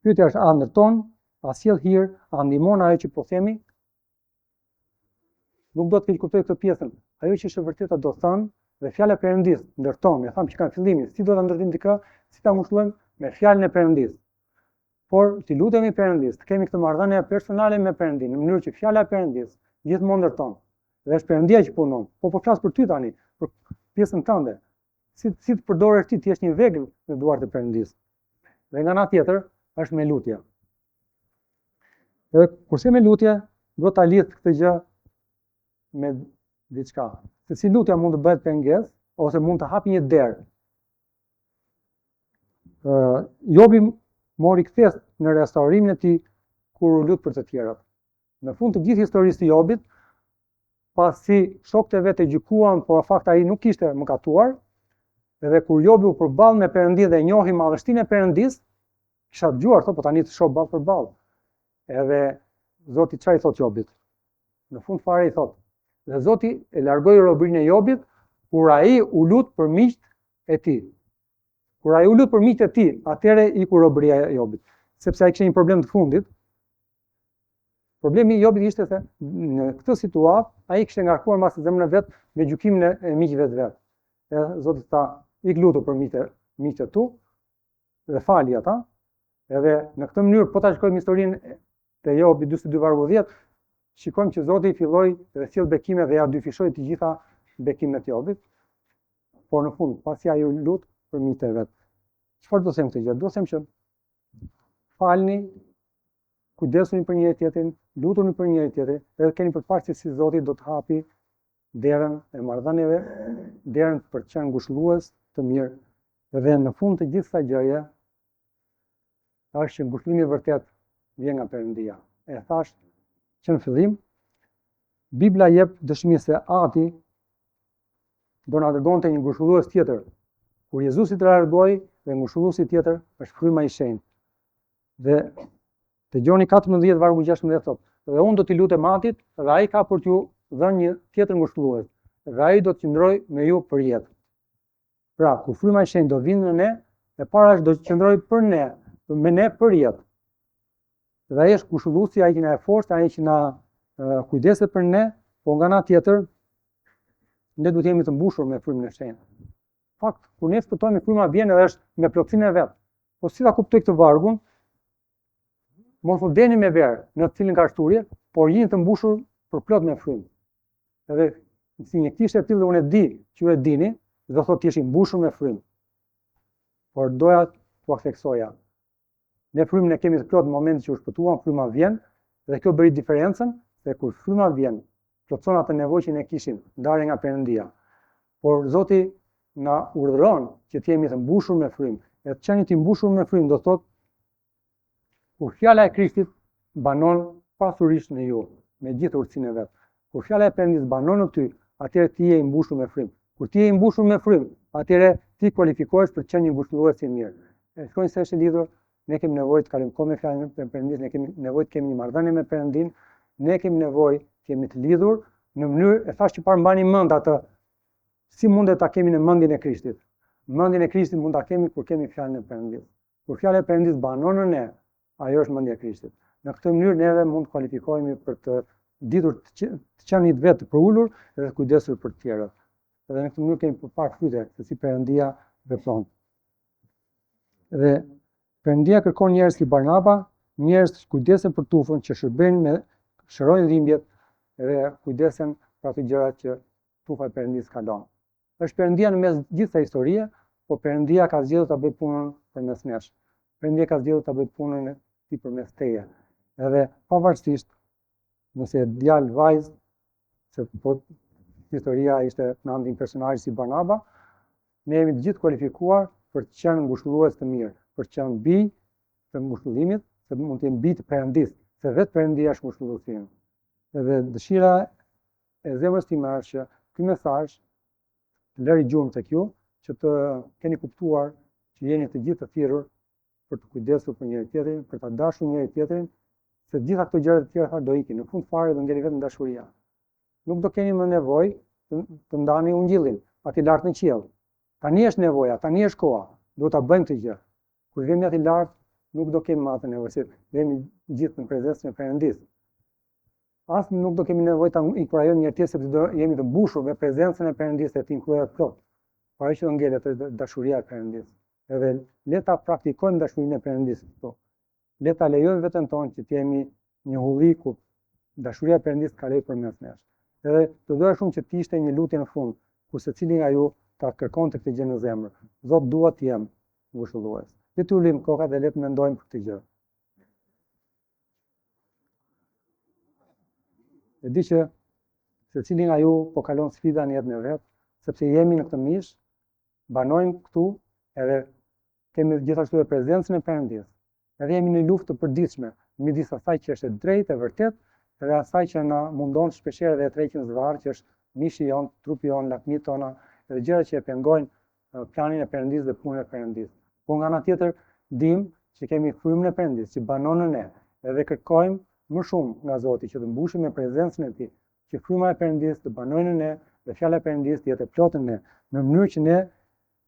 Speaker 1: Pyetja është, a ndërton, a sjell hir, a ndihmon ajo që po themi? Nuk do të kuptoj këtë pjesën. Ajo që është e vërteta do thënë, dhe fjala e Perëndis ndërton, e tham që ka fillimin, si do ta ndërtojmë dikë, si ta ngushëllojmë me fjalën e Perëndis. Por t'i lutemi Perëndis, të kemi këtë marrëdhënie personale me Perëndin, në mënyrë që fjala e Perëndis gjithmonë ndërton. Dhe është Perëndia që punon. Po flas për ty tani, për pjesën tënde. Si të përdorësh ti, ti je një vegël në duart e Perëndis. Dhe nga ana tjetër është me lutje. Edhe kurse me lutje, do ta lidh këtë gjë me diçka. Se si lutja mund të bëhet pengesë ose mund të hapë një derë. Jobi mori kthes në restaurimin e tij kur u lut për të tjerat. Në fund të gjithë historisë të Jobit, pasi shokët e vet e gjykuan, por në fakt ai nuk kishte mëkatuar, edhe kur Jobi u përball me Perëndin dhe njohi madhështinë e Perëndis, kisha dëgjuar thotë, po tani të shoh ball për ball. Edhe Zoti çfarë i thot Jobit? Në fund fare i thot, dhe Zoti e largoi robrinë e Jobit kur ai u lut për miqt e tij. Kur ai u lut për miqtë e tij, atëherë iku robëria e Jobit, sepse ai kishte një problem të fundit. Problemi i Jobit ishte se në këtë situatë ai kishte ngarkuar mbas zemrën e vet me gjykimin e miqve të vet. Edhe Zoti tha, ik lutur për miqtë tu dhe fali ata. Edhe në këtë mënyrë, po ta shikojmë historinë te Jobi 42 vargu 10, shikojmë që Zoti filloi dhe sjell bekime dhe ja dyfishoi të gjitha bekimet e Jobit. Por në fund, pasi ai u lut për miqtë e vet. Çfarë do të them këtë gjë? Do të them që falni, kujdesuni për njëri tjetrin, lutuni për njëri tjetrin, edhe keni përfaqësi si Zoti do të hapi derën e marrëdhënieve, derën për të qenë ngushëllues të mirë. Dhe në fund të gjithë kësaj gjëje, është që ngushëllimi i vërtet vjen nga Perëndia. E thash që në fillim, Bibla jep dëshmi se Ati do na dërgonte një ngushëllues tjetër. Kur Jezusi të largoi dhe ngushëlluesi tjetër është Fryma i Shenjtë. Dhe te Gjoni 14 vargu 16 thotë, dhe unë do t'i lutem Atit dhe ai ka për t'ju dhënë një tjetër ngushëllues. Dhe ai do të qëndrojë me ju për jetë. Pra, kur Fryma i Shenjtë do vinë në ne, e para është do të qëndrojë për ne, me ne për jetë. Dhe ai është ngushëlluesi, ai që na e forcë, ai që na kujdeset për ne, po nga ana tjetër ne duhet jemi të mbushur me Frymën e Shenjtë. Fakt, kur ne shpëtojmë, fryma vjen edhe është me plotësinë e vet. Po si ta kuptoj këtë vargun? Mos u deni me verë në të cilin ka shturje, por jeni të mbushur për plot me frymë. Edhe si një kishë e tillë dhe unë e di që ju e dini, do thotë ti je i mbushur me frymë. Por doja t'u theksoja. Ne frymën e kemi të plot në momentin që u shpëtuam, fryma vjen dhe kjo bëri diferencën, se kur fryma vjen, plotson atë nevojë që ne kishim, ndarje nga Perëndia. Por Zoti na urdhëron që të jemi të mbushur me frymë. E të qenë të mbushur me frymë do thotë kur fjala e Krishtit banon pasurisht në ju. me gjithë urtësinë e vet. Kur fjala e Perëndis banon në ty, atëherë ti je i mbushur me frymë. Kur ti je i mbushur me frymë, atëherë ti kualifikohesh për të qenë një ngushëllues i mirë. Shkojnë se është lidhur, ne kemi nevojë të kalojmë kohë me fjalën e Perëndis, ne kemi nevojë të kemi një marrëdhënie me Perëndin, ne kemi nevojë të jemi të lidhur në mënyrë, e thash që parë mbani mend atë, si mundet ta kemi në mendjen e Krishtit. Mendjen e Krishtit mund ta kemi kur kemi fjalën e Perëndis. Kur fjala e Perëndis banon në ne, ajo është mendja e Krishtit. Në këtë mënyrë neve mund të kualifikohemi për të ditur të qenë një vetë të ulur dhe të kujdesur për të tjerët. Edhe në këtë mënyrë kemi përpar fryte se si Perëndia vepron. Dhe Perëndia kërkon njerëz si Barnaba, njerëz që kujdesen për tufën, që shërojnë dhimbjet dhe kujdesen për ato gjërat që tufa e Perëndis ka lënë. Është Perëndia në mes gjithë kësaj historie, po Perëndia ka zgjedhur ta bëjë punën përmes nesh. Perëndia ka zgjedhur ta bëjë punën e tij përmes teje. Edhe pavarësisht nëse djalë vajzë, se po historia ishte në anë një personazhi si Barnaba, ne jemi të gjithë kualifikuar për të qenë ngushëllues të mirë, për të qenë bij të ngushëllimit, se mund të jemi bij të Perëndis, se vetë Perëndia është ngushëlluesi. Edhe dëshira e zemrës time është që ky mesazh të lëri gjumë tek ju, që të keni kuptuar që jeni të gjithë të thirrur për të kujdesur për njëri tjetrin, për ta dashur njëri tjetrin, se gjitha këto gjëra të tjera do ikin, në fund fare do ngeli vetëm dashuria. Nuk do keni më nevojë të ndani ungjillin, aty lart në qiell. Tani është nevoja, tani është koha, duhet ta bëjmë këtë gjë. Kur vjen aty lart, nuk do kemi më atë nevojë, se jemi gjithë në prezencën e Perëndis. As nuk do kemi nevojë ta inkurajojmë njëri tjetrin, sepse do jemi të mbushur me prezencën e Perëndis e të inkurajuar plot. Para që do ngelet dashuria e Perëndis. Edhe le ta praktikojmë dashurinë e Perëndis këtu. Le ta lejojmë veten tonë që të jemi një hulli ku dashuria e Perëndis kaloj përmes nesh. Edhe të doja shumë që të ishte një lutje në fund, ku secili nga ju ta kërkonte këtë gjë në zemër. Zot, dua të jem ngushëllues. Le të ulim kokat dhe le të mendojmë për këtë gjë. E di që secili nga ju po kalon sfida në jetën e vet, sepse jemi në këtë mish, banojmë këtu, edhe kemi gjithashtu edhe prezencën e Perëndis. Edhe jemi në luftë të përditshme midis asaj që është e drejtë e vërtet dhe asaj që na mundon shpeshherë dhe e tërheqin zvarr, që është mishi jon, trupi jon, lakmit tona, edhe gjërat që e pengojnë planin e Perëndis dhe punën e Perëndis. Po nga ana tjetër dim që kemi frymën e Perëndis që banon në ne, edhe kërkojmë më shumë nga Zoti që të mbushim me prezencën e Tij, që fryma e Perëndis të banojë në ne dhe fjala e Perëndis të jetë e plotë në ne, në mënyrë që ne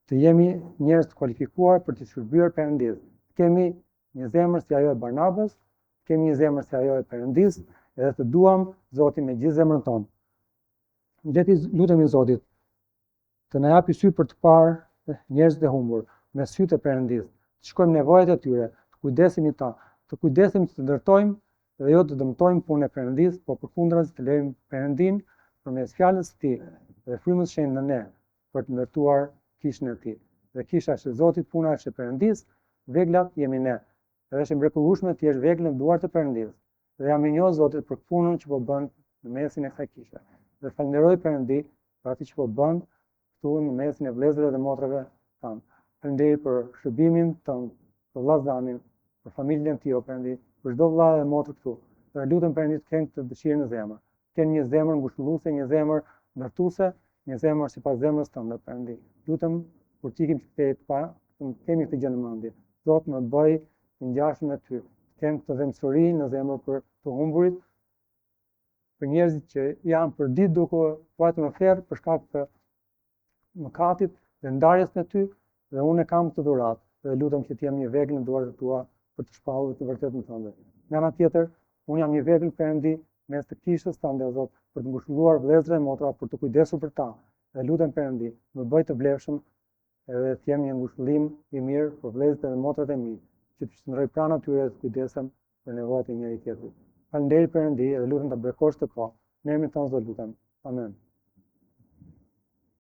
Speaker 1: të jemi njerëz të kualifikuar për të shërbyer Perëndis. Kemi një zemër si ajo e Barnabës, kemi një zemër si ajo e Perëndis, edhe të duam Zotin me gjithë zemrën tonë. Le të lutemi Zotit të na japi sy për të parë njerëzit e humbur me sytë e Perëndis, të shikojmë nevojat e tyre, të kujdesemi ta, të kujdesemi të ndërtojmë dhe jo të dëmtojmë punën e Perëndis, po përkundrazi të lejmë Perëndin përmes fjalës së Tij dhe frymës së Shenjtë në ne për të ndërtuar kishën e Tij. Dhe kisha është e Zotit, puna është e Perëndis, veglat jemi ne. Edhe është e mrekullueshme të jesh veglën në duart e Perëndis. Dhe jam i njohur Zotit për punën që po bën në mesin e kësaj kishe. Dhe falenderoj Perëndi për atë që po bën këtu në mesin e vëllezërve dhe motrave tanë. Falenderoj për shërbimin tonë, për vllazëmin, për familjen tij, o Perëndi, për çdo vëlla dhe motër këtu. Dhe lutem Perëndi të kenë këtë dëshirë në zemër. Të kenë një zemër ngushëlluese, një zemër ndërtuese, një zemër sipas zemrës tënde, Perëndi. Lutem kur të ikim të kemi këtë gjë në mendje. Zot, më bëj të ngjashëm me ty. Të kem këtë zemësori në zemër për të humburit, për njerëzit që janë për ditë duke vajtur në ferr për shkak të mëkatit dhe ndarjes me ty, dhe unë kam këtë dhuratë dhe lutem që të jem një vegël në duart e tua për të shpallur të vërtetën tënde. Nga ana tjetër, unë jam një vegël Perëndi mes të kishës tënde, Zot, për të ngushëlluar vëllezër dhe motra, për të kujdesur për ta. Dhe lutem Perëndi, më bëj të vlefshëm edhe të jem një ngushëllim i mirë për vëllezërit dhe motrat e mi, që të shndroj pranë atyre të kujdesem për nevojat e njëri tjetrit. Faleminderit Perëndi, dhe lutem ta bekosh të kohë. Në emrin tënd do lutem. Amen.